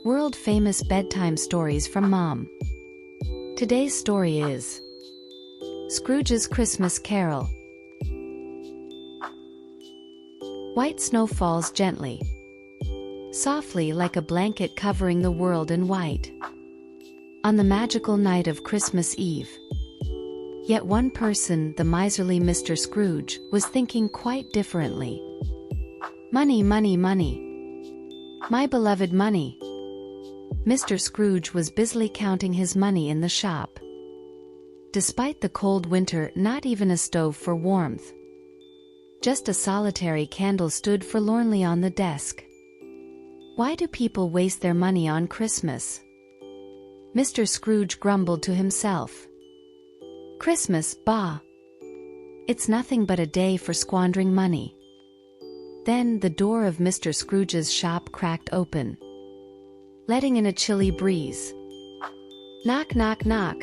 World-famous bedtime stories from Mom. Today's story is Scrooge's Christmas Carol. White snow falls gently, softly like a blanket covering the world in white, on the magical night of Christmas Eve. Yet one person, the miserly Mr. Scrooge, was thinking quite differently. Money, money, money. My beloved money. Mr. Scrooge was busily counting his money in the shop. Despite the cold winter, not even a stove for warmth. Just a solitary candle stood forlornly on the desk. Why do people waste their money on Christmas? Mr. Scrooge grumbled to himself. Christmas, bah! It's nothing but a day for squandering money. Then the door of Mr. Scrooge's shop cracked open, letting in a chilly breeze. Knock, knock, knock.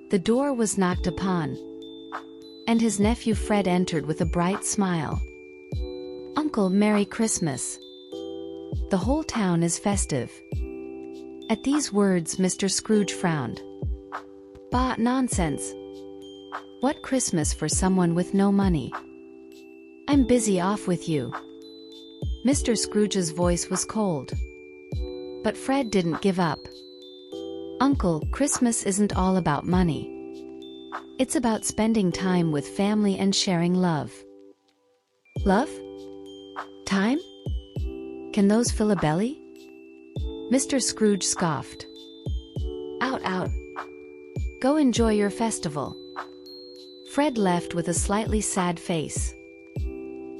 The door was knocked upon, and his nephew Fred entered with a bright smile. Uncle, Merry Christmas. The whole town is festive. At these words Mr. Scrooge frowned. Bah, nonsense. What Christmas for someone with no money? I'm busy off with you. Mr. Scrooge's voice was cold. But Fred didn't give up. Uncle, Christmas isn't all about money. It's about spending time with family and sharing love. Love? Time? Can those fill a belly? Mr. Scrooge scoffed. Out, out. Go enjoy your festival. Fred left with a slightly sad face,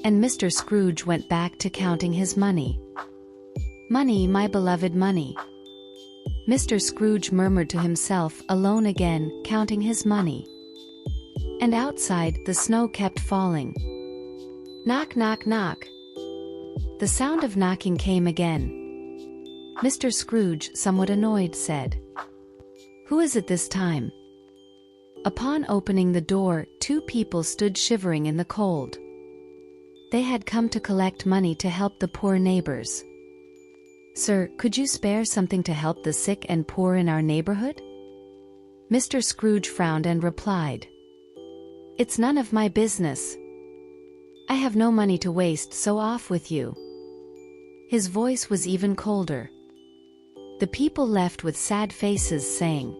and Mr. Scrooge went back to counting his money. Money, my beloved money. Mr. Scrooge murmured to himself, alone again, counting his money. And outside, the snow kept falling. Knock, knock, knock. The sound of knocking came again. Mr. Scrooge, somewhat annoyed, said, Who is it this time? Upon opening the door, two people stood shivering in the cold. They had come to collect money to help the poor neighbors. Sir, could you spare something to help the sick and poor in our neighborhood? Mr. Scrooge frowned and replied, It's none of my business. I have no money to waste, so off with you. His voice was even colder. The people left with sad faces, saying,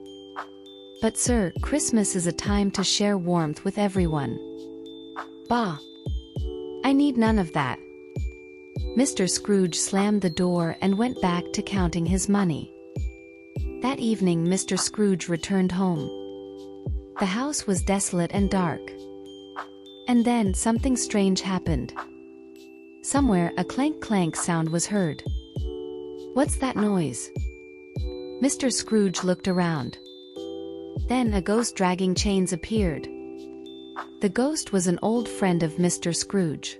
But sir, Christmas is a time to share warmth with everyone. Bah! I need none of that. Mr. Scrooge slammed the door and went back to counting his money. That evening Mr. Scrooge returned home. The house was desolate and dark. And then something strange happened. Somewhere a clank-clank sound was heard. What's that noise? Mr. Scrooge looked around. Then a ghost dragging chains appeared. The ghost was an old friend of Mr. Scrooge.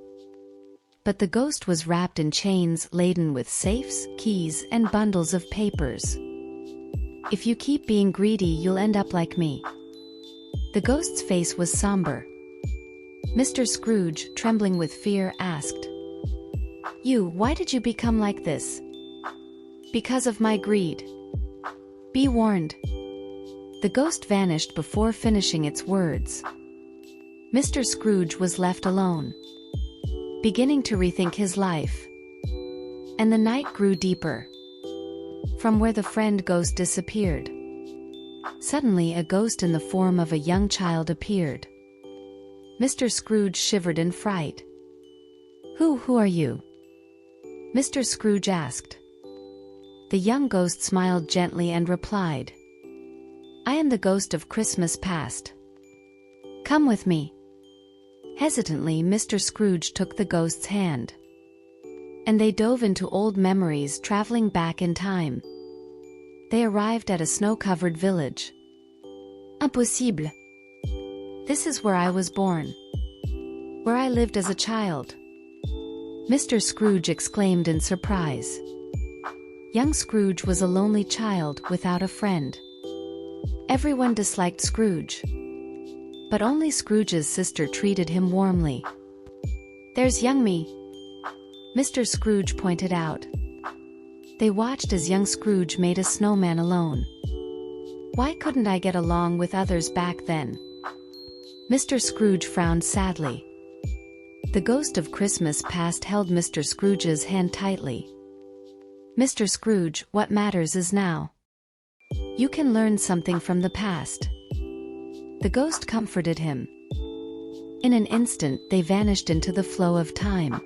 But the ghost was wrapped in chains laden with safes, keys, and bundles of papers. If you keep being greedy, you'll end up like me. The ghost's face was somber. Mr. Scrooge, trembling with fear, asked, Why did you become like this? Because of my greed. Be warned. The ghost vanished before finishing its words. Mr. Scrooge was left alone, beginning to rethink his life. And the night grew deeper. From where the friend ghost disappeared, suddenly a ghost in the form of a young child appeared. Mr. Scrooge shivered in fright. Who are you? Mr. Scrooge asked. The young ghost smiled gently and replied, I am the ghost of Christmas past. Come with me. Hesitantly Mr. Scrooge took the ghost's hand, and they dove into old memories, traveling back in time. They arrived at a snow-covered village. Impossible. This is where I was born, where I lived as a child. Mr. Scrooge exclaimed in surprise. Young Scrooge was a lonely child without a friend. Everyone disliked Scrooge, but only Scrooge's sister treated him warmly. There's young me, Mr. Scrooge pointed out. They watched as young Scrooge made a snowman alone. Why couldn't I get along with others back then? Mr. Scrooge frowned sadly. The ghost of Christmas past held Mr. Scrooge's hand tightly. Mr. Scrooge, what matters is now. You can learn something from the past. The ghost comforted him. In an instant they vanished into the flow of time,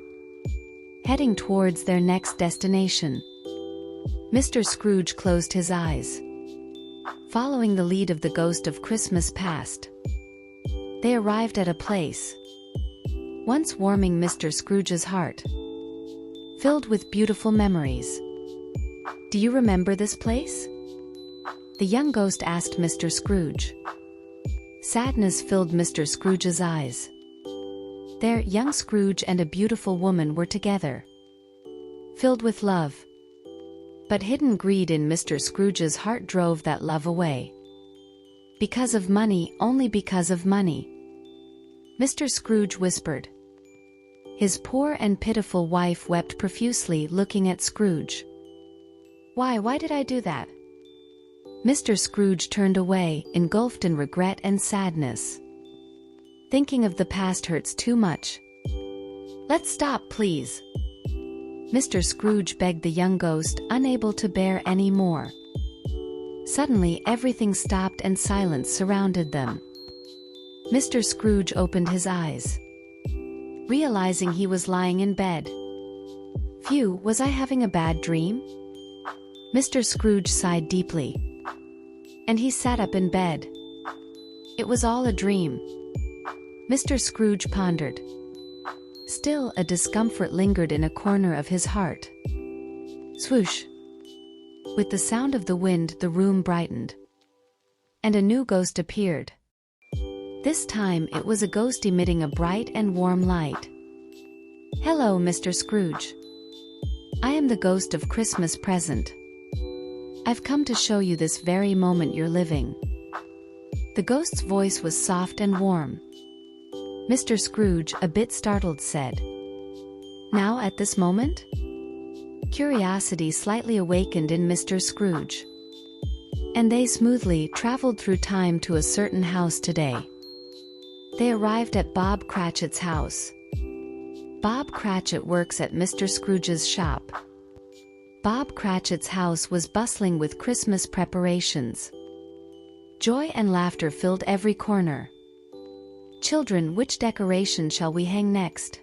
heading towards their next destination. Mr. Scrooge closed his eyes. Following the lead of the ghost of Christmas past, they arrived at a place once warming Mr. Scrooge's heart, filled with beautiful memories. Do you remember this place? The young ghost asked Mr. Scrooge. Sadness filled Mr. Scrooge's eyes. There, young Scrooge and a beautiful woman were together, filled with love. But hidden greed in Mr. Scrooge's heart drove that love away. Because of money, only because of money. Mr. Scrooge whispered. His poor and pitiful wife wept profusely, looking at Scrooge. Why did I do that? Mr. Scrooge turned away, engulfed in regret and sadness. Thinking of the past hurts too much. Let's stop, please. Mr. Scrooge begged the young ghost, unable to bear any more. Suddenly everything stopped and silence surrounded them. Mr. Scrooge opened his eyes, realizing he was lying in bed. Phew, was I having a bad dream? Mr. Scrooge sighed deeply, and he sat up in bed. It was all a dream. Mr. Scrooge pondered. Still, a discomfort lingered in a corner of his heart. Swoosh! With the sound of the wind, the room brightened, and a new ghost appeared. This time it was a ghost emitting a bright and warm light. Hello, Mr. Scrooge. I am the ghost of Christmas present. I've come to show you this very moment you're living. The ghost's voice was soft and warm. Mr. Scrooge, a bit startled, said, Now at this moment? Curiosity slightly awakened in Mr. Scrooge, and they smoothly traveled through time to a certain house today. They arrived at Bob Cratchit's house. Bob Cratchit works at Mr. Scrooge's shop. Bob Cratchit's house was bustling with Christmas preparations. Joy and laughter filled every corner. Children, which decoration shall we hang next?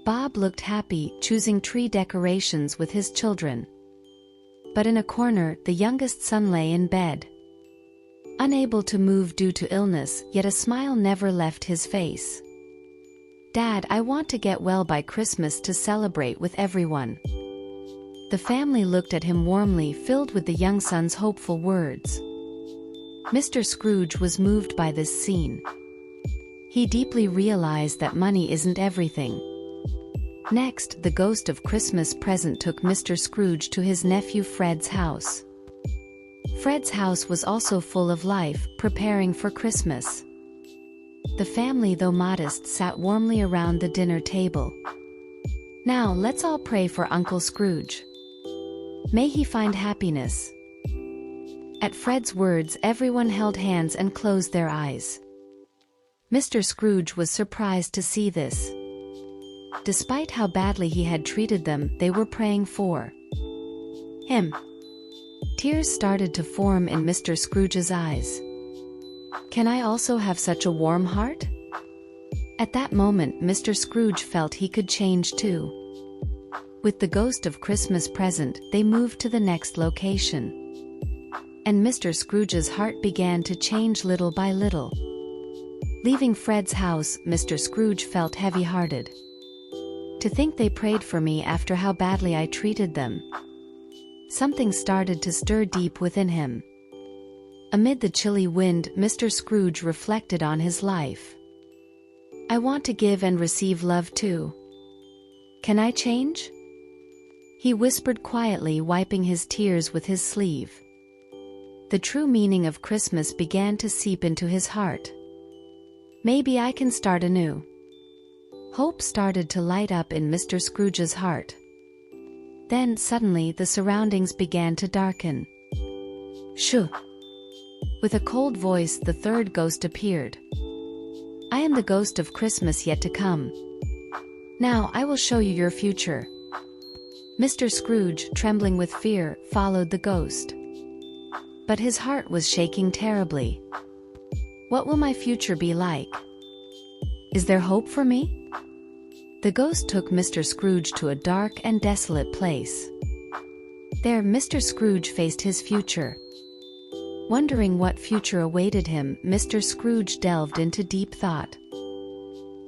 Bob looked happy, choosing tree decorations with his children. But in a corner, the youngest son lay in bed, unable to move due to illness, yet a smile never left his face. Dad, I want to get well by Christmas to celebrate with everyone. The family looked at him warmly, filled with the young son's hopeful words. Mr. Scrooge was moved by this scene. He deeply realized that money isn't everything. Next, the ghost of Christmas present took Mr. Scrooge to his nephew Fred's house. Fred's house was also full of life, preparing for Christmas. The family, though modest, sat warmly around the dinner table. Now let's all pray for Uncle Scrooge. May he find happiness. At Fred's words, everyone held hands and closed their eyes. Mr. Scrooge was surprised to see this. Despite how badly he had treated them, they were praying for him. Tears started to form in Mr. Scrooge's eyes. Can I also have such a warm heart? At that moment, Mr. Scrooge felt he could change too. With the ghost of Christmas present, they moved to the next location. And Mr. Scrooge's heart began to change little by little. Leaving Fred's house, Mr. Scrooge felt heavy-hearted. To think they prayed for me after how badly I treated them. Something started to stir deep within him. Amid the chilly wind, Mr. Scrooge reflected on his life. I want to give and receive love too. Can I change? He whispered quietly, wiping his tears with his sleeve. The true meaning of Christmas began to seep into his heart. Maybe I can start anew. Hope started to light up in Mr. Scrooge's heart. Then suddenly the surroundings began to darken. Shoo! With a cold voice, the third ghost appeared. I am the ghost of Christmas yet to come. Now I will show you your future. Mr. Scrooge, trembling with fear, followed the ghost. But his heart was shaking terribly. What will my future be like? Is there hope for me? The ghost took Mr. Scrooge to a dark and desolate place. There Mr. Scrooge faced his future. Wondering what future awaited him, Mr. Scrooge delved into deep thought.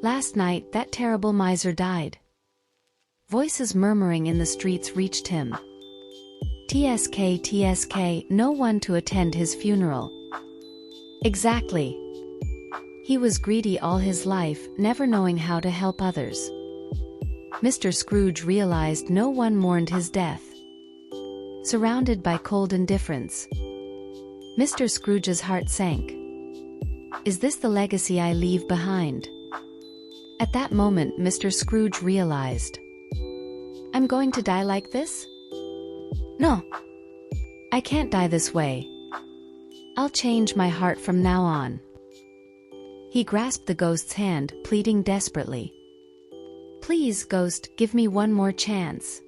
Last night that terrible miser died. Voices murmuring in the streets reached him. TSK, TSK, no one to attend his funeral. Exactly. He was greedy all his life, never knowing how to help others. Mr. Scrooge realized no one mourned his death. Surrounded by cold indifference, Mr. Scrooge's heart sank. Is this the legacy I leave behind? At that moment Mr. Scrooge realized. I'm going to die like this? No. I can't die this way. I'll change my heart from now on. He grasped the ghost's hand, pleading desperately. Please, ghost, give me one more chance.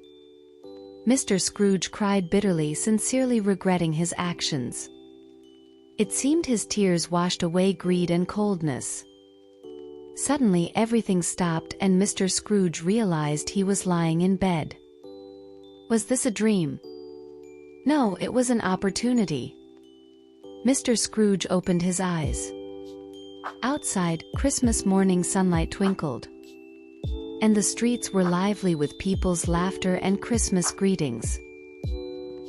Mr. Scrooge cried bitterly, sincerely regretting his actions. It seemed his tears washed away greed and coldness. Suddenly everything stopped and Mr. Scrooge realized he was lying in bed. Was this a dream? No, it was an opportunity. Mr. Scrooge opened his eyes. Outside, Christmas morning sunlight twinkled. And the streets were lively with people's laughter and Christmas greetings.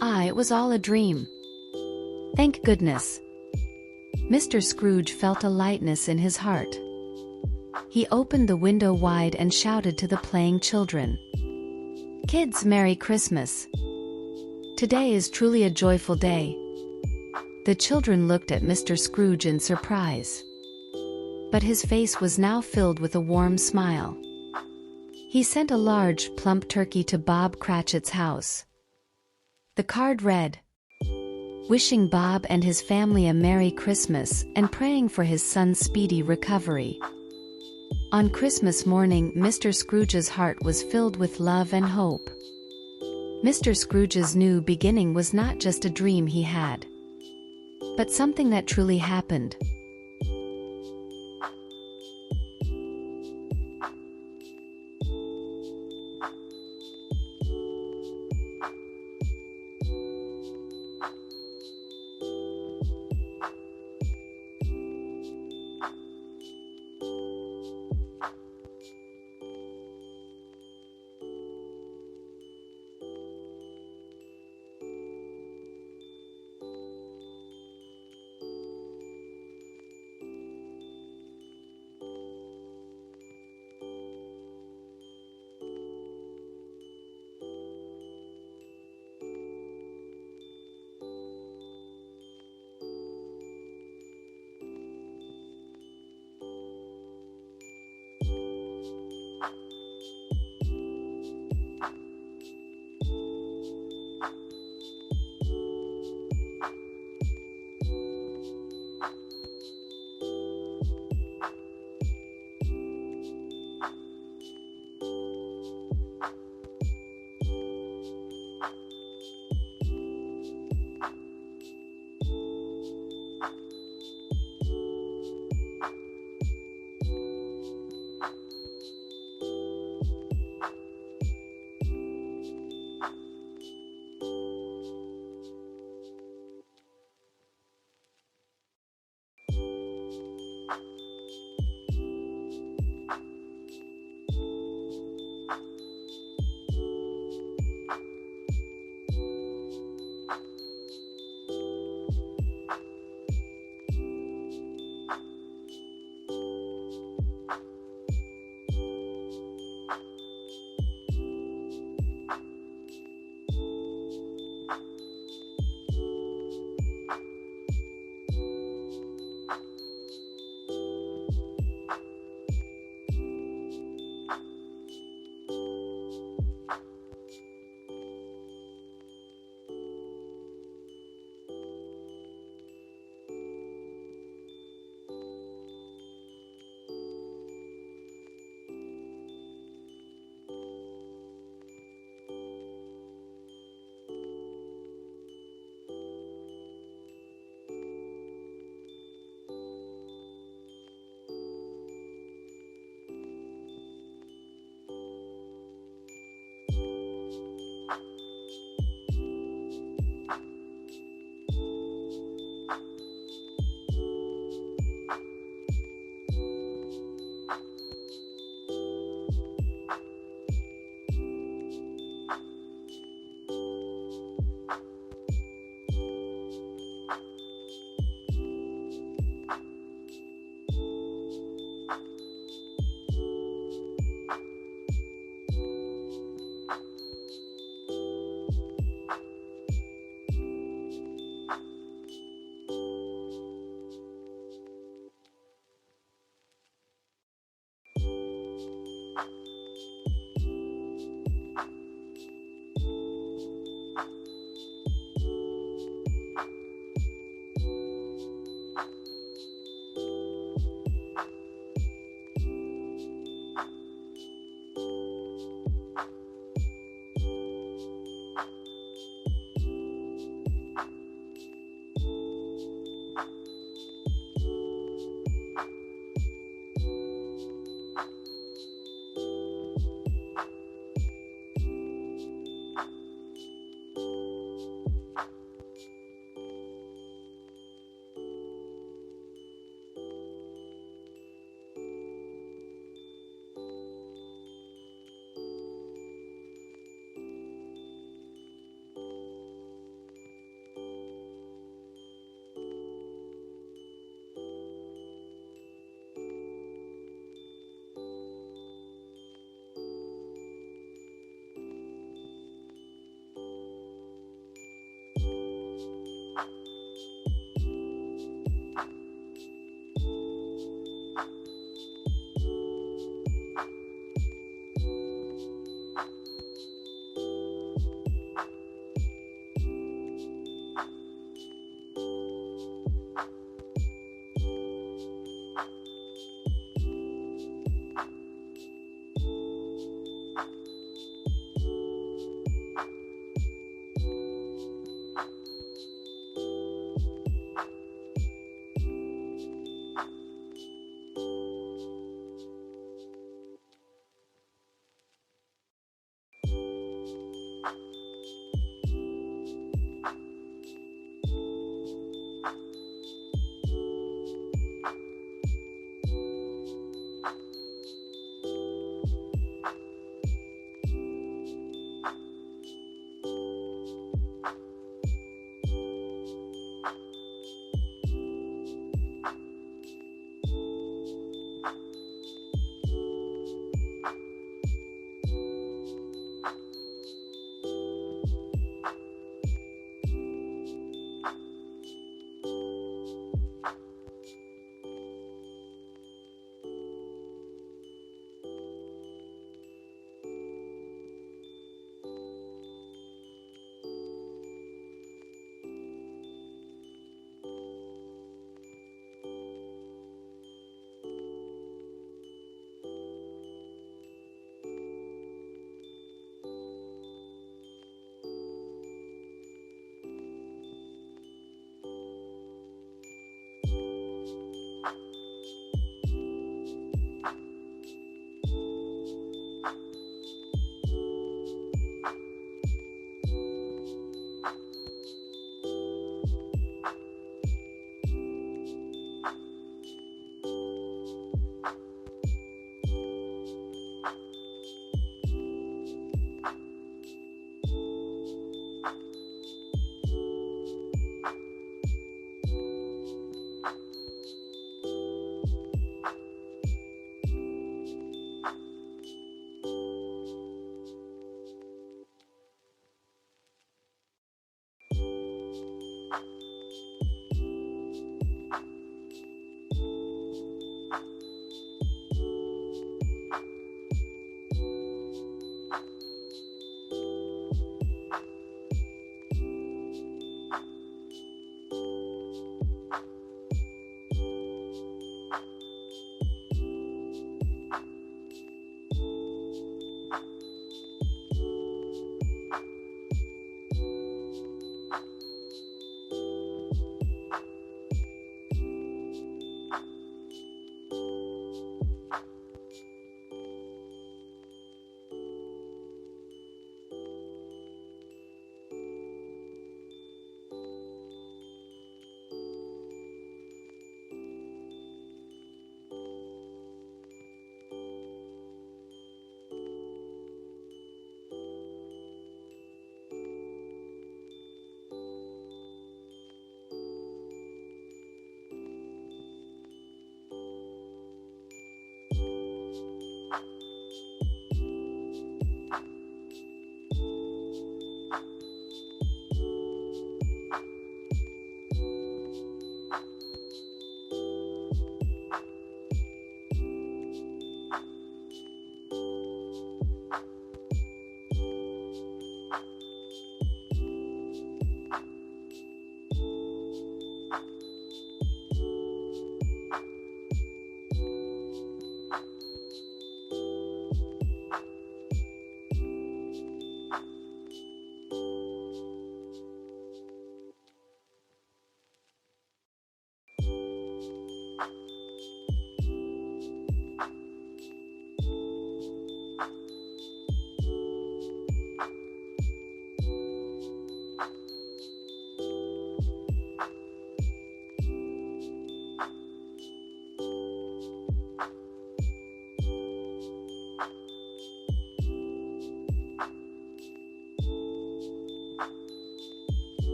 Ah, it was all a dream. Thank goodness. Mr. Scrooge felt a lightness in his heart. He opened the window wide and shouted to the playing children. Kids, Merry Christmas. Today is truly a joyful day. The children looked at Mr. Scrooge in surprise. But his face was now filled with a warm smile. He sent a large, plump turkey to Bob Cratchit's house. The card read, wishing Bob and his family a Merry Christmas and praying for his son's speedy recovery. On Christmas morning, Mr. Scrooge's heart was filled with love and hope. Mr. Scrooge's new beginning was not just a dream he had, but something that truly happened.